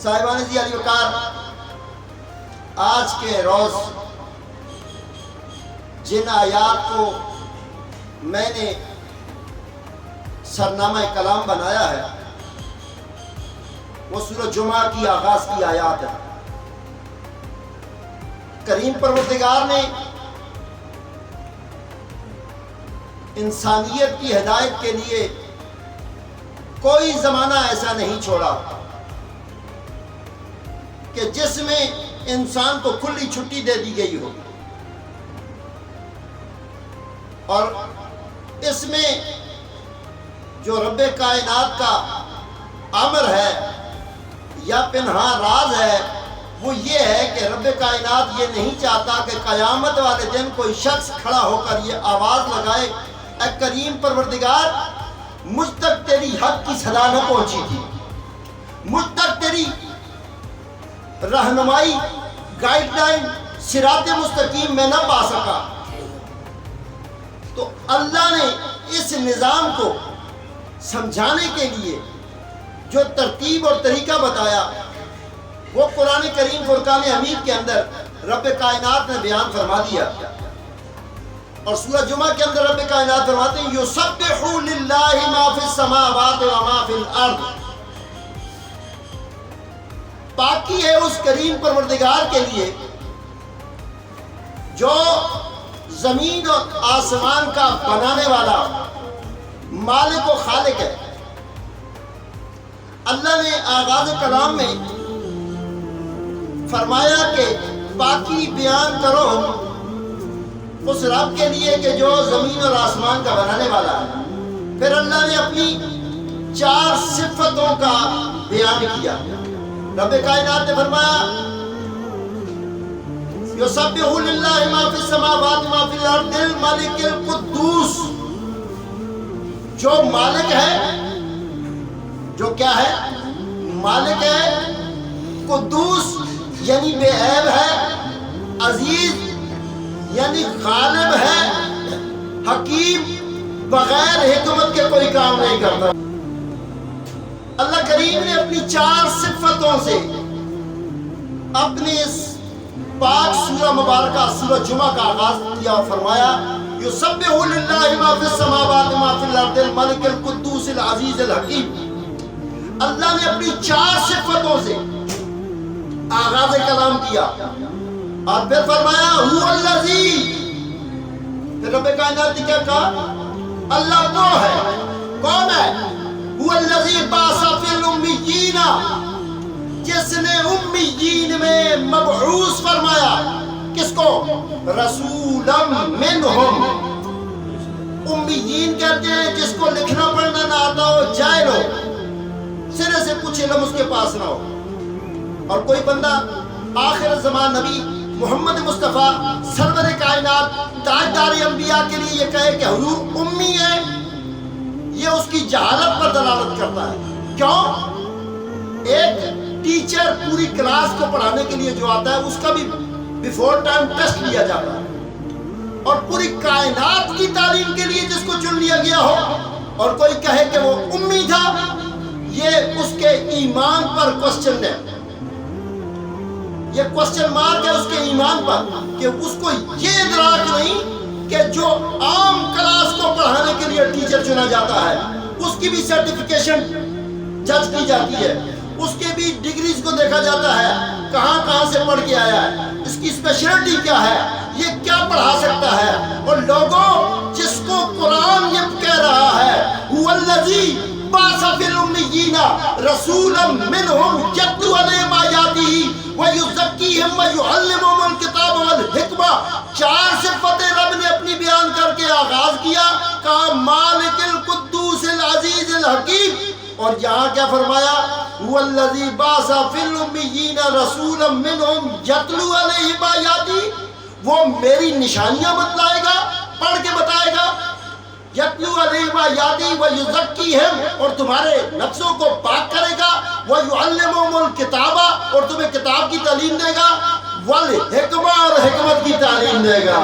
صاحبان جی علی وقار، آج کے روز جن آیات کو میں نے سرنامہ کلام بنایا ہے وہ سورہ جمعہ کی آغاز کی آیات ہے۔ کریم پروردگار نے انسانیت کی ہدایت کے لیے کوئی زمانہ ایسا نہیں چھوڑا کہ جس میں انسان کو کھلی چھٹی دے دی گئی ہو، اور اس میں جو رب کائنات کا امر ہے یا پنہاں راز ہے وہ یہ ہے کہ رب کائنات یہ نہیں چاہتا کہ قیامت والے دن کوئی شخص کھڑا ہو کر یہ آواز لگائے، اے کریم پروردگار مجھ تک تیری حق کی صدا نہ پہنچی تھی، مجھ تک تیری رہنمائی گائیڈ لائن صراط مستقیم میں نہ پا سکا۔ تو اللہ نے اس نظام کو سمجھانے کے لیے جو ترتیب اور طریقہ بتایا وہ قرآن کریم فرقان حمید کے اندر رب کائنات نے بیان فرما دیا، اور سورہ جمعہ کے اندر رب کائنات فرماتے ہیں یسبح للہ ما فی السماوات و ما فی الارض، پاکی ہے اس کریم پروردگار کے لیے جو زمین اور آسمان کا بنانے والا مالک و خالق ہے۔ اللہ نے آغاز کلام میں فرمایا کہ پاکی بیان کرو اس رب کے لیے کہ جو زمین اور آسمان کا بنانے والا ہے۔ پھر اللہ نے اپنی 4 صفتوں کا بیان کیا۔ رب کائنات نے فرمایا یسبح للہ ما فی السماوات ما فی الارض الملک القدوس، جو مالک ہے، جو کیا ہے؟ مالک ہے، قدوس یعنی بے عیب ہے، عزیز یعنی غالب ہے، حکیم بغیر حکمت کے کوئی کام نہیں کرتا۔ اللہ کریم نے اپنی 4 صفتوں سے اپنی اس پاک سورہ مبارکہ سورہ جمعہ کا آغاز کیا اور فرمایا یسبح للہ ما فی السماوات ما فی الارض الملک القدوس العزیز الحکیم۔ اللہ نے اپنی 4 صفتوں سے آغاز کلام کیا اور پھر فرمایا هو الذی، پھر رب کائنات نے کیا کہا؟ اللہ وہ ہے، کون ہے؟ هو الذی بعث فی الامیین، جس نے امیین میں مبعوث فرمایا، کس کو؟ رسولا منہم، امیین کہتے ہیں جس کو لکھنا پڑھنا نہ آتا ہو، جاہل ہو، سرے سے کچھ علم اس کے پاس نہ ہو، اور کوئی بندہ آخر زمان نبی محمد مصطفیٰ سرور کائنات تاجدار انبیاء کے لیے یہ کہے کہ حضور امی ہے، یہ اس کی جہالت پر دلالت کرتا ہے۔ کیوں؟ ایک ٹیچر پوری کلاس کو پڑھانے کے لیے جو آتا ہے اس کا بھی بیفور ٹائم ٹیسٹ لیا جاتا ہے، اور پوری کائنات کی تعلیم کے لیے جس کو چن لیا گیا ہو اور کوئی کہے کہ وہ امی تھا، یہ اس کے ایمان پر کوسچن ہے، یہ کوسچن مارک ہے اس کے ایمان پر کہ اس کو یہ ادراک نہیں کہ جو عام کلاس کو پڑھانے کے لیے ٹیچر چنا جاتا ہے اس کی بھی سرٹیفیکیشن جج کی جاتی ہے، اس کے بھی ڈگریز کو دیکھا جاتا ہے، کہاں کہاں سے پڑھ کے آیا ہے، اس کی اسپیشلٹی کیا ہے، یہ کیا پڑھا سکتا ہے۔ اور لوگوں جس کو قرآن یہ کہہ رہا ہے هو الذی بعث فی الامیین رسولا منہم یتلو علیہم آیاتہ ویزکیہم ویعلمہم الکتاب والحکمہ، 4 صفتیں رب نے اپنی بیان کر کے آغاز کیا، کہا مالک القدوس العزیز الحکیم، اور یہاں کیا فرمایا؟ هو الذی بعث فی الامیین رسولا منہم یتلو علیہم آیاتہ، وہ میری نشانیاں بتلائے گا، پڑھ کے بتائے گا، یتلو علیہم آیاتہ ویزکیہم، اور تمہارے نفسوں کو پاک کرے گا، ویعلمہم الکتاب، اور تمہیں کتاب کی تعلیم دے گا، والحکمہ، اور حکمت کی تعلیم دے گا۔